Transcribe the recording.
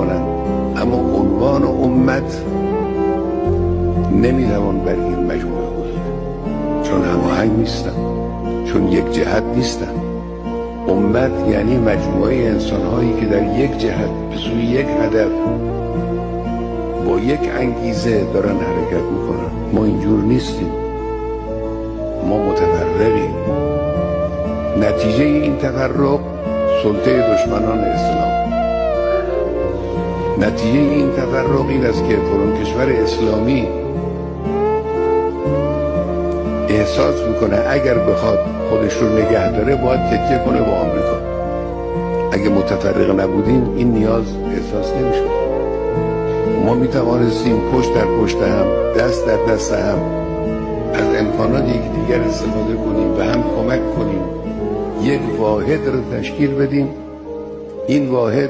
میکنن، اما عنوان امت نمیتوان بر این مجموعه گذاشت، چون هماهنگ نیستن، چون یک جهت نیستن. امت یعنی مجموعه انسان‌هایی که در یک جهت به سوی یک هدف با یک انگیزه دارن حرکت میکنن. ما اینجور نیستیم، ما متفرقیم. نتیجه این تفرق سلطه دشمنان اسلام. نتیجه این تفرق این است که کشور اسلامی احساس میکنه اگر بخواد خودش رو نگه داره باید تکیه کنه با آمریکا. اگه متفرق نبودیم این نیاز احساس نمیشد. ما میتوانستیم پشت در پشت هم، دست در دست هم از امکانات یکدیگر استفاده کنیم و هم کمک کنیم یک واحد رو تشکیل بدیم. این واحد